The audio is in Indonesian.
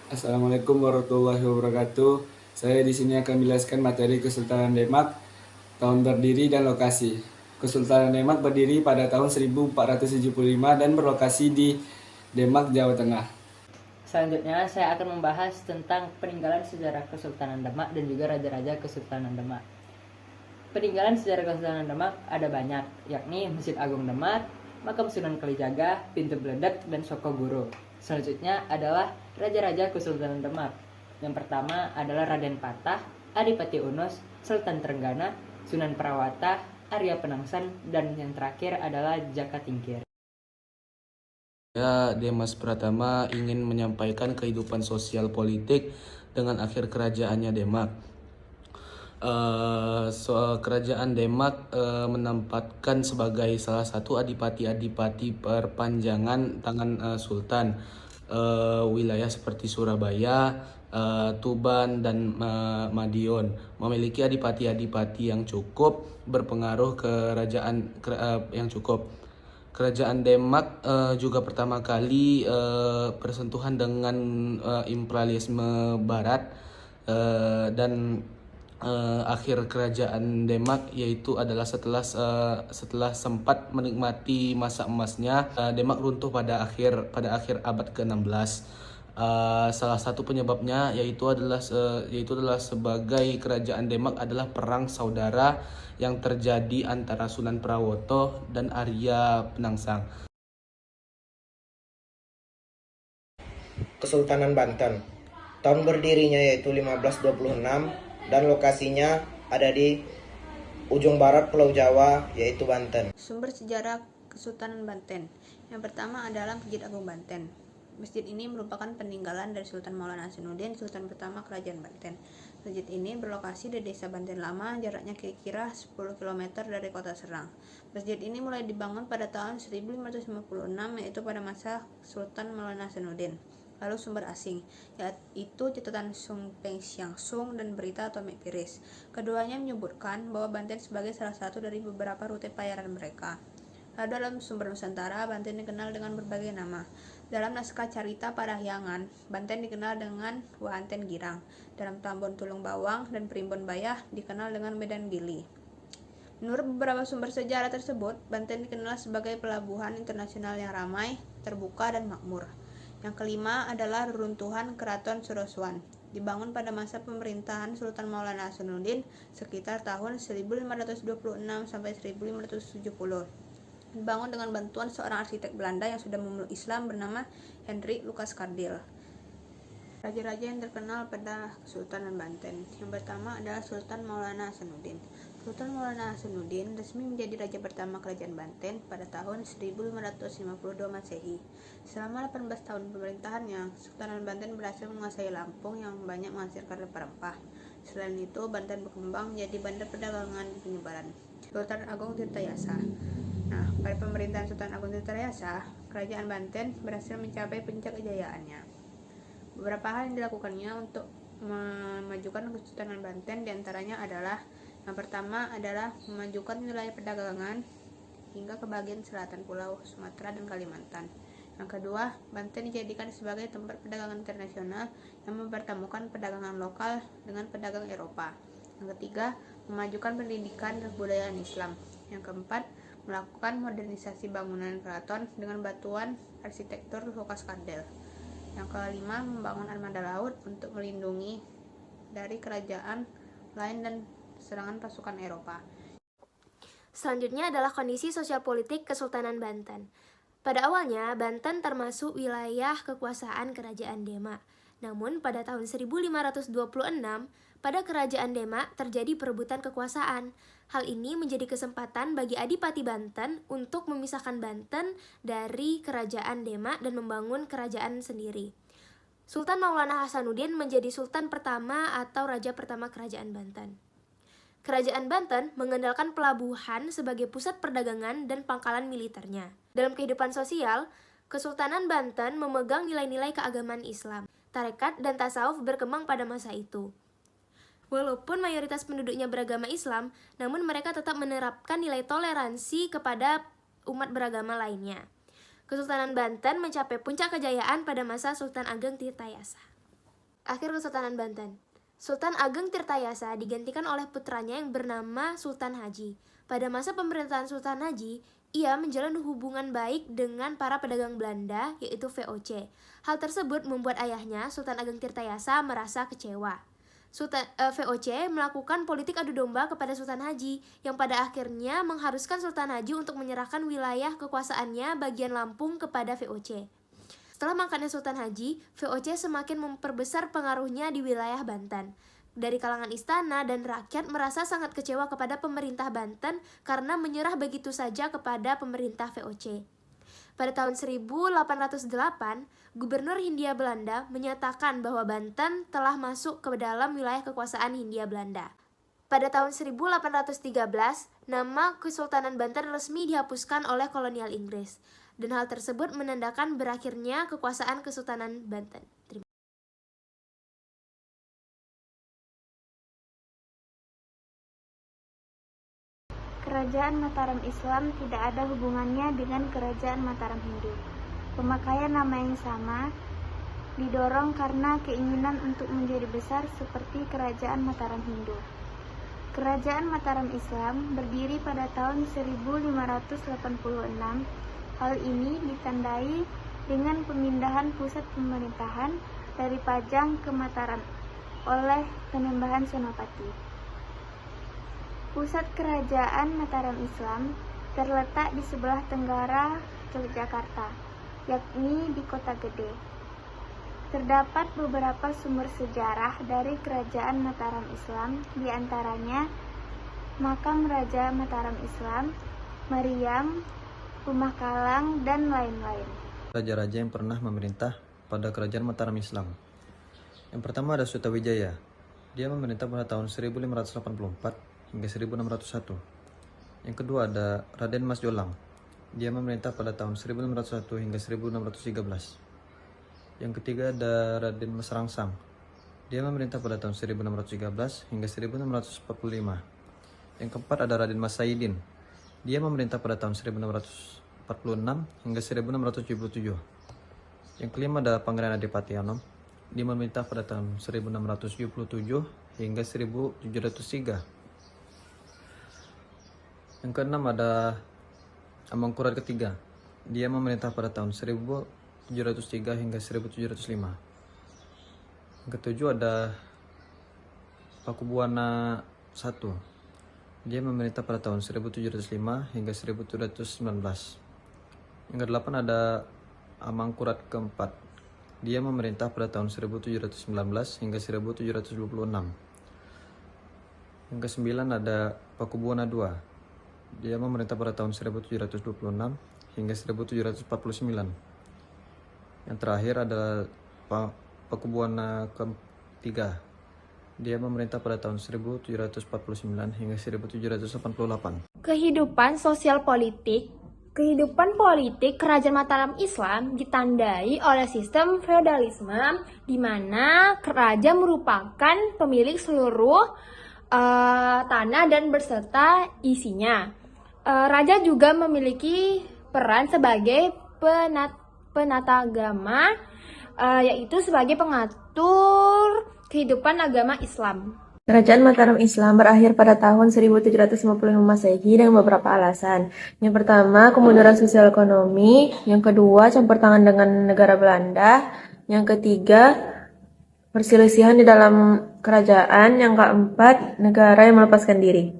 Assalamualaikum warahmatullahi wabarakatuh. Saya di sini akan menjelaskan materi Kesultanan Demak, tahun berdiri dan lokasi. Kesultanan Demak berdiri pada tahun 1475 dan berlokasi di Demak, Jawa Tengah. Selanjutnya saya akan membahas tentang peninggalan sejarah Kesultanan Demak dan juga raja-raja Kesultanan Demak. Peninggalan sejarah Kesultanan Demak ada banyak, yakni Masjid Agung Demak, Makam Sunan Kalijaga, Pintu Beledek, dan Sokoguru. Selanjutnya adalah raja-raja Kesultanan Demak. Yang pertama adalah Raden Patah, Adipati Unus, Sultan Trenggana, Sunan Prawata, Arya Penangsan, dan yang terakhir adalah Jaka Tingkir. Demas Pratama ingin menyampaikan kehidupan sosial politik dengan akhir kerajaannya Demak. Kerajaan Demak menempatkan sebagai salah satu adipati-adipati perpanjangan tangan Sultan wilayah seperti Surabaya, Tuban, dan Madiun. Memiliki adipati-adipati yang cukup berpengaruh yang cukup. Kerajaan Demak juga pertama kali bersentuhan dengan imperialisme Barat dan akhir kerajaan Demak yaitu adalah setelah sempat menikmati masa emasnya, Demak runtuh pada akhir abad ke-16. Salah satu penyebabnya yaitu adalah sebagai kerajaan Demak adalah perang saudara yang terjadi antara Sunan Prawoto dan Arya Penangsang. Kesultanan Banten. Tahun berdirinya yaitu 1526 dan lokasinya ada di ujung barat Pulau Jawa yaitu Banten. Sumber sejarah Kesultanan Banten. Yang pertama adalah Masjid Agung Banten. Masjid ini merupakan peninggalan dari Sultan Maulana Hasanuddin, Sultan pertama Kerajaan Banten. Masjid ini berlokasi di Desa Banten Lama, jaraknya kira-kira 10 km dari kota Serang. Masjid ini mulai dibangun pada tahun 1556, yaitu pada masa Sultan Maulana Hasanuddin. Lalu sumber asing, yaitu catatan Sung Peng Siang Sung dan berita Tommy Piris. Keduanya menyebutkan bahwa Banten sebagai salah satu dari beberapa rute pelayaran mereka. Lalu dalam sumber Nusantara, Banten dikenal dengan berbagai nama. Dalam naskah Carita Parahyangan, Banten dikenal dengan Waanten Girang. Dalam Tambon Tulung Bawang dan Primbon Bayah dikenal dengan Medan Gili. Menurut beberapa sumber sejarah tersebut, Banten dikenal sebagai pelabuhan internasional yang ramai, terbuka, dan makmur. Yang kelima adalah reruntuhan Keraton Soroswan, dibangun pada masa pemerintahan Sultan Maulana Hasanuddin sekitar tahun 1526 sampai 1570. Dibangun dengan bantuan seorang arsitek Belanda yang sudah memeluk Islam bernama Hendrik Lucas Kardil. Raja-raja yang terkenal pada Kesultanan Banten. Yang pertama adalah Sultan Maulana Hasanuddin. Sultan Maulana Hasanuddin resmi menjadi raja pertama Kerajaan Banten pada tahun 1552 Masehi. Selama 18 tahun pemerintahannya, Sultanan Banten berhasil menguasai Lampung yang banyak menghasilkan rempah-rempah. Selain itu, Banten berkembang menjadi bandar perdagangan dan penyebaran. Sultan Agung Tirtayasa. Nah, pada pemerintahan Sultan Agung Tirtayasa, Kerajaan Banten berhasil mencapai puncak kejayaannya. Beberapa hal yang dilakukannya untuk memajukan Kesultanan Banten diantaranya adalah yang pertama adalah memajukan wilayah perdagangan hingga ke bagian selatan Pulau Sumatera dan Kalimantan. Yang kedua, Banten dijadikan sebagai tempat perdagangan internasional yang mempertemukan perdagangan lokal dengan pedagang Eropa. Yang ketiga, memajukan pendidikan dan kebudayaan Islam. Yang keempat, melakukan modernisasi bangunan keraton dengan batuan arsitektur Lukas Kardel. Yang kelima, membangun armada laut untuk melindungi dari kerajaan lain dan serangan pasukan Eropa. Selanjutnya adalah kondisi sosial politik Kesultanan Banten. Pada awalnya, Banten termasuk wilayah kekuasaan Kerajaan Demak. Namun, pada tahun 1526, pada Kerajaan Demak terjadi perebutan kekuasaan. Hal ini menjadi kesempatan bagi Adipati Banten untuk memisahkan Banten dari Kerajaan Demak dan membangun kerajaan sendiri. Sultan Maulana Hasanuddin menjadi Sultan pertama atau Raja pertama Kerajaan Banten. Kerajaan Banten mengandalkan pelabuhan sebagai pusat perdagangan dan pangkalan militernya. Dalam kehidupan sosial, Kesultanan Banten memegang nilai-nilai keagamaan Islam. Tarekat dan tasawuf berkembang pada masa itu. Walaupun mayoritas penduduknya beragama Islam, namun mereka tetap menerapkan nilai toleransi kepada umat beragama lainnya. Kesultanan Banten mencapai puncak kejayaan pada masa Sultan Ageng Tirtayasa. Akhir Kesultanan Banten. Sultan Ageng Tirtayasa digantikan oleh putranya yang bernama Sultan Haji. Pada masa pemerintahan Sultan Haji, ia menjalin hubungan baik dengan para pedagang Belanda, yaitu VOC. Hal tersebut membuat ayahnya, Sultan Ageng Tirtayasa, merasa kecewa. VOC melakukan politik adu domba kepada Sultan Haji, yang pada akhirnya mengharuskan Sultan Haji untuk menyerahkan wilayah kekuasaannya bagian Lampung kepada VOC. Setelah mangkatnya Sultan Haji, VOC semakin memperbesar pengaruhnya di wilayah Banten. Dari kalangan istana dan rakyat merasa sangat kecewa kepada pemerintah Banten karena menyerah begitu saja kepada pemerintah VOC. Pada tahun 1808, Gubernur Hindia Belanda menyatakan bahwa Banten telah masuk ke dalam wilayah kekuasaan Hindia Belanda. Pada tahun 1813, nama Kesultanan Banten resmi dihapuskan oleh kolonial Inggris. Dan hal tersebut menandakan berakhirnya kekuasaan Kesultanan Banten. Kerajaan Mataram Islam tidak ada hubungannya dengan Kerajaan Mataram Hindu. Pemakaian nama yang sama didorong karena keinginan untuk menjadi besar seperti Kerajaan Mataram Hindu. Kerajaan Mataram Islam berdiri pada tahun 1586. Hal ini ditandai dengan pemindahan pusat pemerintahan dari Pajang ke Mataram oleh Penembahan Senopati. Pusat Kerajaan Mataram Islam terletak di sebelah tenggara Yogyakarta, yakni di Kota Gede. Terdapat beberapa sumber sejarah dari Kerajaan Mataram Islam, di antaranya Makam Raja Mataram Islam, Mariam, Rumah Kalang, dan lain-lain. Raja-raja yang pernah memerintah pada Kerajaan Mataram Islam. Yang pertama ada Sutawijaya. Dia memerintah pada tahun 1584 hingga 1601. Yang kedua ada Raden Mas Jolang. Dia memerintah pada tahun 1501 hingga 1613. Yang ketiga ada Raden Mas Rangsang. Dia memerintah pada tahun 1613 hingga 1645. Yang keempat ada Raden Mas Saidin. Dia memerintah pada tahun 1646 hingga 1677. Yang kelima ada Pangeran Adipati Anom. Dia memerintah pada tahun 1677 hingga 1703. Yang keenam ada Amangkurat ketiga. Dia memerintah pada tahun 1703 hingga 1705. Yang ketujuh ada Pakubuwana I. Dia memerintah pada tahun 1705 hingga 1719. Yang kedelapan ada Amangkurat keempat. Dia memerintah pada tahun 1719 hingga 1726. Yang kesembilan ada Pakubuwana II. Dia memerintah pada tahun 1726 hingga 1749. Yang terakhir adalah Pakubuwana ketiga. Dia memerintah pada tahun 1749 hingga 1788. Kehidupan sosial politik. Kehidupan politik Kerajaan Mataram Islam ditandai oleh sistem feodalisme di mana raja merupakan pemilik seluruh tanah dan berserta isinya. Raja juga memiliki peran sebagai penata agama, yaitu sebagai pengatur kehidupan agama Islam. Kerajaan Mataram Islam berakhir pada tahun 1755 Masehi dengan beberapa alasan. Yang pertama, kemunduran sosial ekonomi. Yang kedua, campur tangan dengan negara Belanda. Yang ketiga, perselisihan di dalam kerajaan. Yang keempat, negara yang melepaskan diri.